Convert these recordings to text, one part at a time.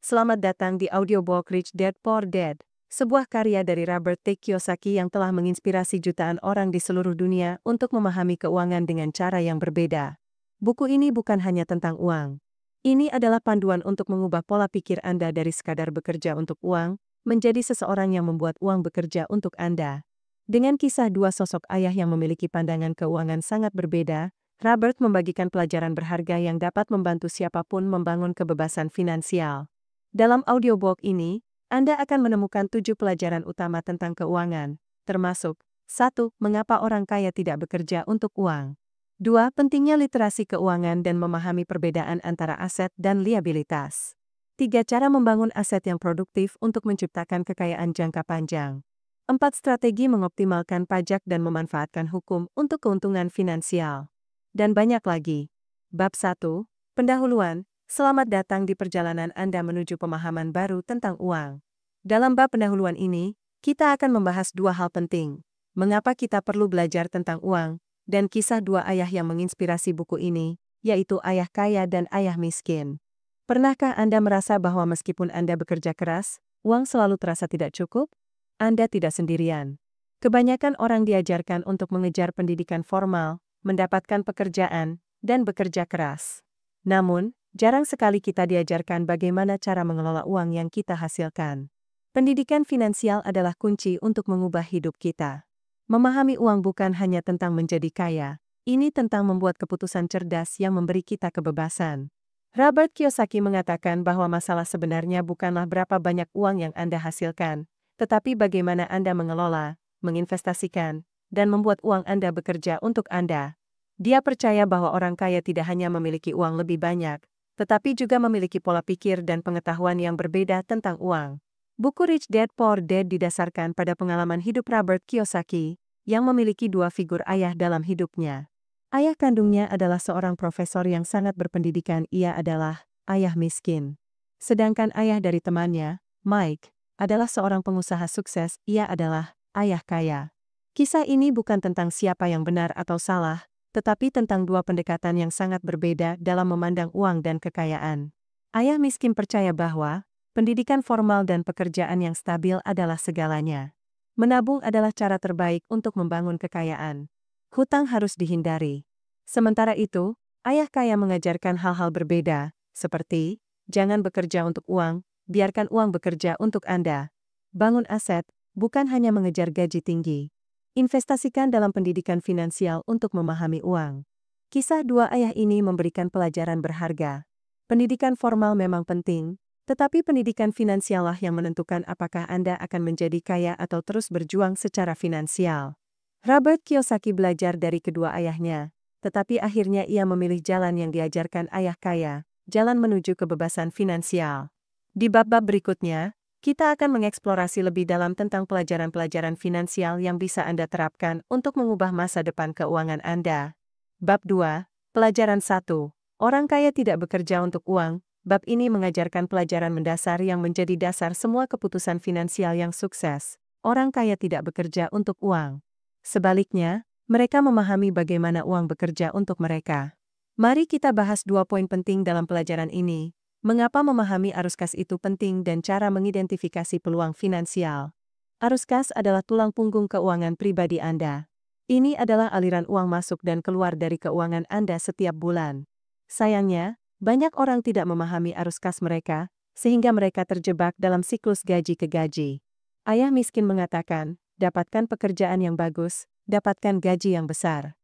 Selamat datang di audiobook Rich Dad Poor Dad, sebuah karya dari Robert T. Kiyosaki yang telah menginspirasi jutaan orang di seluruh dunia untuk memahami keuangan dengan cara yang berbeda. Buku ini bukan hanya tentang uang. Ini adalah panduan untuk mengubah pola pikir Anda dari sekadar bekerja untuk uang, menjadi seseorang yang membuat uang bekerja untuk Anda. Dengan kisah dua sosok ayah yang memiliki pandangan keuangan sangat berbeda, Robert membagikan pelajaran berharga yang dapat membantu siapapun membangun kebebasan finansial. Dalam audiobook ini, Anda akan menemukan 7 pelajaran utama tentang keuangan, termasuk 1. Mengapa orang kaya tidak bekerja untuk uang. 2. Pentingnya literasi keuangan dan memahami perbedaan antara aset dan liabilitas. 3. Cara membangun aset yang produktif untuk menciptakan kekayaan jangka panjang. 4. Strategi mengoptimalkan pajak dan memanfaatkan hukum untuk keuntungan finansial. Dan banyak lagi. Bab 1. Pendahuluan. Selamat datang di perjalanan Anda menuju pemahaman baru tentang uang. Dalam bab pendahuluan ini, kita akan membahas dua hal penting. Mengapa kita perlu belajar tentang uang, dan kisah dua ayah yang menginspirasi buku ini, yaitu ayah kaya dan ayah miskin. Pernahkah Anda merasa bahwa meskipun Anda bekerja keras, uang selalu terasa tidak cukup? Anda tidak sendirian. Kebanyakan orang diajarkan untuk mengejar pendidikan formal, mendapatkan pekerjaan, dan bekerja keras. Namun, jarang sekali kita diajarkan bagaimana cara mengelola uang yang kita hasilkan. Pendidikan finansial adalah kunci untuk mengubah hidup kita. Memahami uang bukan hanya tentang menjadi kaya, ini tentang membuat keputusan cerdas yang memberi kita kebebasan. Robert Kiyosaki mengatakan bahwa masalah sebenarnya bukanlah berapa banyak uang yang Anda hasilkan, tetapi bagaimana Anda mengelola, menginvestasikan, dan membuat uang Anda bekerja untuk Anda. Dia percaya bahwa orang kaya tidak hanya memiliki uang lebih banyak, tetapi juga memiliki pola pikir dan pengetahuan yang berbeda tentang uang. Buku Rich Dad Poor Dad didasarkan pada pengalaman hidup Robert Kiyosaki, yang memiliki dua figur ayah dalam hidupnya. Ayah kandungnya adalah seorang profesor yang sangat berpendidikan, ia adalah ayah miskin. Sedangkan ayah dari temannya, Mike, adalah seorang pengusaha sukses, ia adalah ayah kaya. Kisah ini bukan tentang siapa yang benar atau salah, tetapi tentang dua pendekatan yang sangat berbeda dalam memandang uang dan kekayaan. Ayah miskin percaya bahwa pendidikan formal dan pekerjaan yang stabil adalah segalanya. Menabung adalah cara terbaik untuk membangun kekayaan. Hutang harus dihindari. Sementara itu, ayah kaya mengajarkan hal-hal berbeda, seperti jangan bekerja untuk uang, biarkan uang bekerja untuk Anda. Bangun aset, bukan hanya mengejar gaji tinggi. Investasikan dalam pendidikan finansial untuk memahami uang. Kisah dua ayah ini memberikan pelajaran berharga. Pendidikan formal memang penting, tetapi pendidikan finansiallah yang menentukan apakah Anda akan menjadi kaya atau terus berjuang secara finansial. Robert Kiyosaki belajar dari kedua ayahnya, tetapi akhirnya ia memilih jalan yang diajarkan ayah kaya, jalan menuju kebebasan finansial. Di bab-bab berikutnya, kita akan mengeksplorasi lebih dalam tentang pelajaran-pelajaran finansial yang bisa Anda terapkan untuk mengubah masa depan keuangan Anda. Bab 2, Pelajaran 1. Orang kaya tidak bekerja untuk uang. Bab ini mengajarkan pelajaran mendasar yang menjadi dasar semua keputusan finansial yang sukses. Orang kaya tidak bekerja untuk uang. Sebaliknya, mereka memahami bagaimana uang bekerja untuk mereka. Mari kita bahas dua poin penting dalam pelajaran ini. Mengapa memahami arus kas itu penting dan cara mengidentifikasi peluang finansial. Arus kas adalah tulang punggung keuangan pribadi Anda. Ini adalah aliran uang masuk dan keluar dari keuangan Anda setiap bulan. Sayangnya, banyak orang tidak memahami arus kas mereka, sehingga mereka terjebak dalam siklus gaji ke gaji. Ayah miskin mengatakan, dapatkan pekerjaan yang bagus, dapatkan gaji yang besar.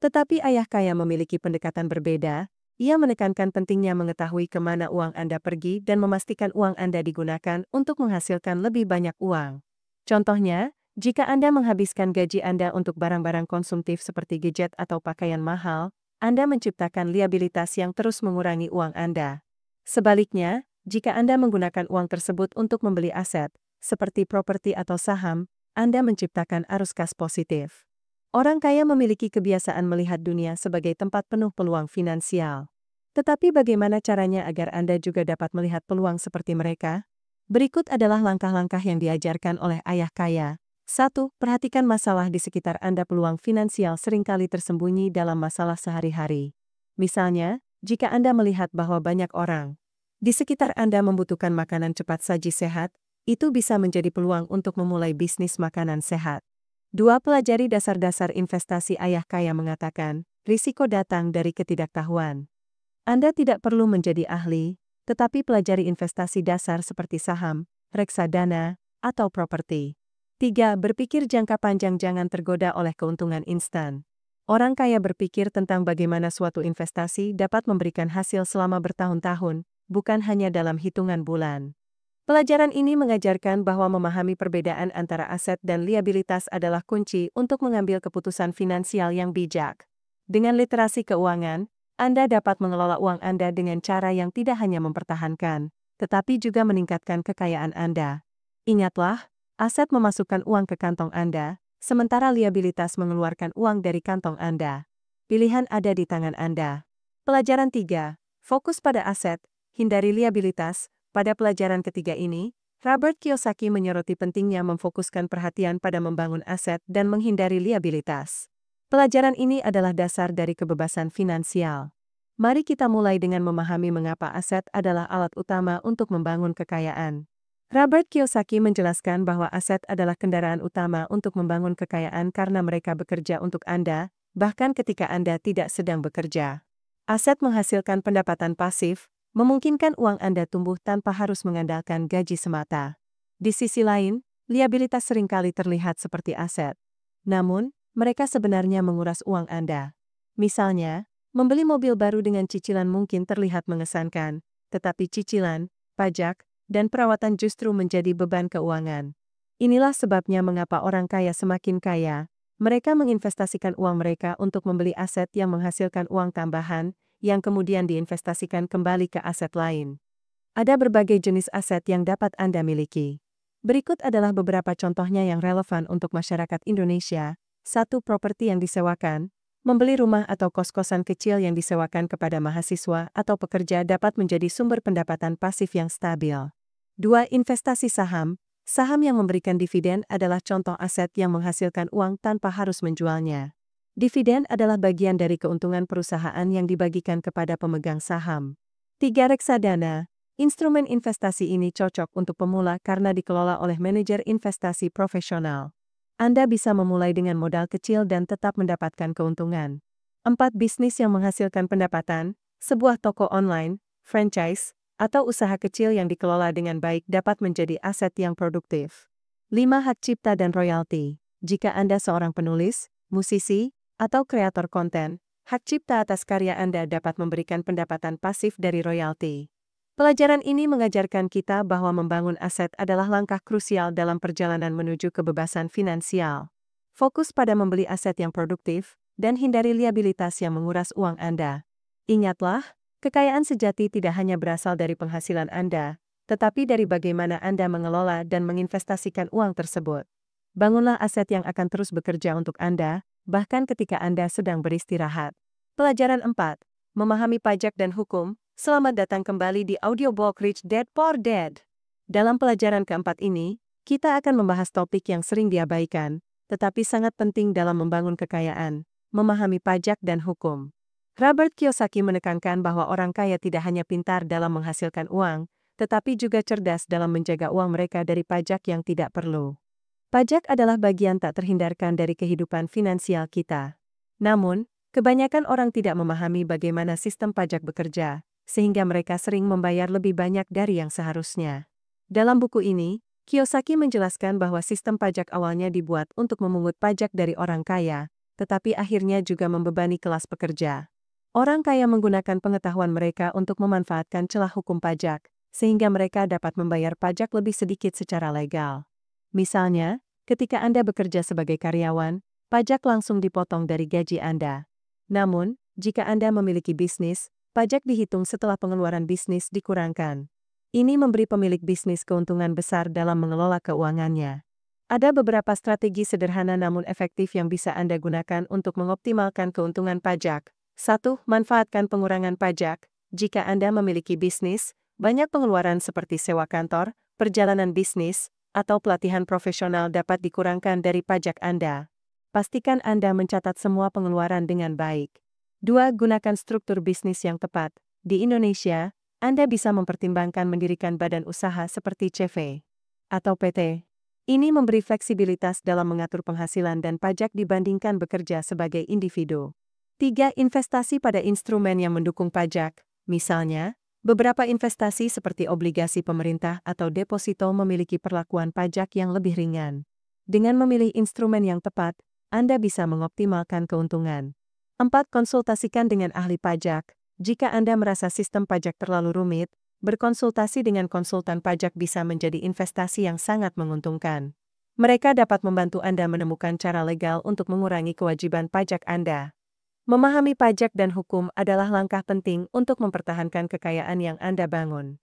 Tetapi ayah kaya memiliki pendekatan berbeda. Ia menekankan pentingnya mengetahui kemana uang Anda pergi dan memastikan uang Anda digunakan untuk menghasilkan lebih banyak uang. Contohnya, jika Anda menghabiskan gaji Anda untuk barang-barang konsumtif seperti gadget atau pakaian mahal, Anda menciptakan liabilitas yang terus mengurangi uang Anda. Sebaliknya, jika Anda menggunakan uang tersebut untuk membeli aset, seperti properti atau saham, Anda menciptakan arus kas positif. Orang kaya memiliki kebiasaan melihat dunia sebagai tempat penuh peluang finansial. Tetapi bagaimana caranya agar Anda juga dapat melihat peluang seperti mereka? Berikut adalah langkah-langkah yang diajarkan oleh ayah kaya. 1. Perhatikan masalah di sekitar Anda. Peluang finansial seringkali tersembunyi dalam masalah sehari-hari. Misalnya, jika Anda melihat bahwa banyak orang Di sekitar Anda membutuhkan makanan cepat saji sehat, itu bisa menjadi peluang untuk memulai bisnis makanan sehat. 2. Pelajari dasar-dasar investasi. Ayah kaya mengatakan, risiko datang dari ketidaktahuan. Anda tidak perlu menjadi ahli, tetapi pelajari investasi dasar seperti saham, reksadana, atau properti. 3. Berpikir jangka panjang. Jangan tergoda oleh keuntungan instan. Orang kaya berpikir tentang bagaimana suatu investasi dapat memberikan hasil selama bertahun-tahun, bukan hanya dalam hitungan bulan. Pelajaran ini mengajarkan bahwa memahami perbedaan antara aset dan liabilitas adalah kunci untuk mengambil keputusan finansial yang bijak. Dengan literasi keuangan, Anda dapat mengelola uang Anda dengan cara yang tidak hanya mempertahankan, tetapi juga meningkatkan kekayaan Anda. Ingatlah, aset memasukkan uang ke kantong Anda, sementara liabilitas mengeluarkan uang dari kantong Anda. Pilihan ada di tangan Anda. Pelajaran 3. Fokus pada aset, hindari liabilitas. Pada pelajaran ketiga ini, Robert Kiyosaki menyoroti pentingnya memfokuskan perhatian pada membangun aset dan menghindari liabilitas. Pelajaran ini adalah dasar dari kebebasan finansial. Mari kita mulai dengan memahami mengapa aset adalah alat utama untuk membangun kekayaan. Robert Kiyosaki menjelaskan bahwa aset adalah kendaraan utama untuk membangun kekayaan karena mereka bekerja untuk Anda, bahkan ketika Anda tidak sedang bekerja. Aset menghasilkan pendapatan pasif, memungkinkan uang Anda tumbuh tanpa harus mengandalkan gaji semata. Di sisi lain, liabilitas seringkali terlihat seperti aset. Namun, mereka sebenarnya menguras uang Anda. Misalnya, membeli mobil baru dengan cicilan mungkin terlihat mengesankan, tetapi cicilan, pajak, dan perawatan justru menjadi beban keuangan. Inilah sebabnya mengapa orang kaya semakin kaya. Mereka menginvestasikan uang mereka untuk membeli aset yang menghasilkan uang tambahan, yang kemudian diinvestasikan kembali ke aset lain. Ada berbagai jenis aset yang dapat Anda miliki. Berikut adalah beberapa contohnya yang relevan untuk masyarakat Indonesia. 1. Properti yang disewakan. Membeli rumah atau kos-kosan kecil yang disewakan kepada mahasiswa atau pekerja dapat menjadi sumber pendapatan pasif yang stabil. 2. Investasi saham. Saham yang memberikan dividen adalah contoh aset yang menghasilkan uang tanpa harus menjualnya. Dividen adalah bagian dari keuntungan perusahaan yang dibagikan kepada pemegang saham. 3. Reksadana. Instrumen investasi ini cocok untuk pemula karena dikelola oleh manajer investasi profesional. Anda bisa memulai dengan modal kecil dan tetap mendapatkan keuntungan. 4. Bisnis yang menghasilkan pendapatan. Sebuah toko online, franchise, atau usaha kecil yang dikelola dengan baik dapat menjadi aset yang produktif. 5. Hak cipta dan royalti. Jika Anda seorang penulis, musisi, atau kreator konten, hak cipta atas karya Anda dapat memberikan pendapatan pasif dari royalti. Pelajaran ini mengajarkan kita bahwa membangun aset adalah langkah krusial dalam perjalanan menuju kebebasan finansial. Fokus pada membeli aset yang produktif, dan hindari liabilitas yang menguras uang Anda. Ingatlah, kekayaan sejati tidak hanya berasal dari penghasilan Anda, tetapi dari bagaimana Anda mengelola dan menginvestasikan uang tersebut. Bangunlah aset yang akan terus bekerja untuk Anda, bahkan ketika Anda sedang beristirahat. Pelajaran 4. Memahami pajak dan hukum. Selamat datang kembali di audiobook Rich Dad Poor Dad. Dalam pelajaran keempat ini, kita akan membahas topik yang sering diabaikan, tetapi sangat penting dalam membangun kekayaan, memahami pajak dan hukum. Robert Kiyosaki menekankan bahwa orang kaya tidak hanya pintar dalam menghasilkan uang, tetapi juga cerdas dalam menjaga uang mereka dari pajak yang tidak perlu. Pajak adalah bagian tak terhindarkan dari kehidupan finansial kita. Namun, kebanyakan orang tidak memahami bagaimana sistem pajak bekerja, sehingga mereka sering membayar lebih banyak dari yang seharusnya. Dalam buku ini, Kiyosaki menjelaskan bahwa sistem pajak awalnya dibuat untuk memungut pajak dari orang kaya, tetapi akhirnya juga membebani kelas pekerja. Orang kaya menggunakan pengetahuan mereka untuk memanfaatkan celah hukum pajak, sehingga mereka dapat membayar pajak lebih sedikit secara legal. Misalnya, ketika Anda bekerja sebagai karyawan, pajak langsung dipotong dari gaji Anda. Namun, jika Anda memiliki bisnis, pajak dihitung setelah pengeluaran bisnis dikurangkan. Ini memberi pemilik bisnis keuntungan besar dalam mengelola keuangannya. Ada beberapa strategi sederhana namun efektif yang bisa Anda gunakan untuk mengoptimalkan keuntungan pajak. 1. Manfaatkan pengurangan pajak. Jika Anda memiliki bisnis, banyak pengeluaran seperti sewa kantor, perjalanan bisnis, atau pelatihan profesional dapat dikurangkan dari pajak Anda. Pastikan Anda mencatat semua pengeluaran dengan baik. 2. Gunakan struktur bisnis yang tepat. Di Indonesia, Anda bisa mempertimbangkan mendirikan badan usaha seperti CV atau PT. Ini memberi fleksibilitas dalam mengatur penghasilan dan pajak dibandingkan bekerja sebagai individu. 3. Investasi pada instrumen yang mendukung pajak. Misalnya, beberapa investasi seperti obligasi pemerintah atau deposito memiliki perlakuan pajak yang lebih ringan. Dengan memilih instrumen yang tepat, Anda bisa mengoptimalkan keuntungan. 4. Konsultasikan dengan ahli pajak. Jika Anda merasa sistem pajak terlalu rumit, berkonsultasi dengan konsultan pajak bisa menjadi investasi yang sangat menguntungkan. Mereka dapat membantu Anda menemukan cara legal untuk mengurangi kewajiban pajak Anda. Memahami pajak dan hukum adalah langkah penting untuk mempertahankan kekayaan yang Anda bangun.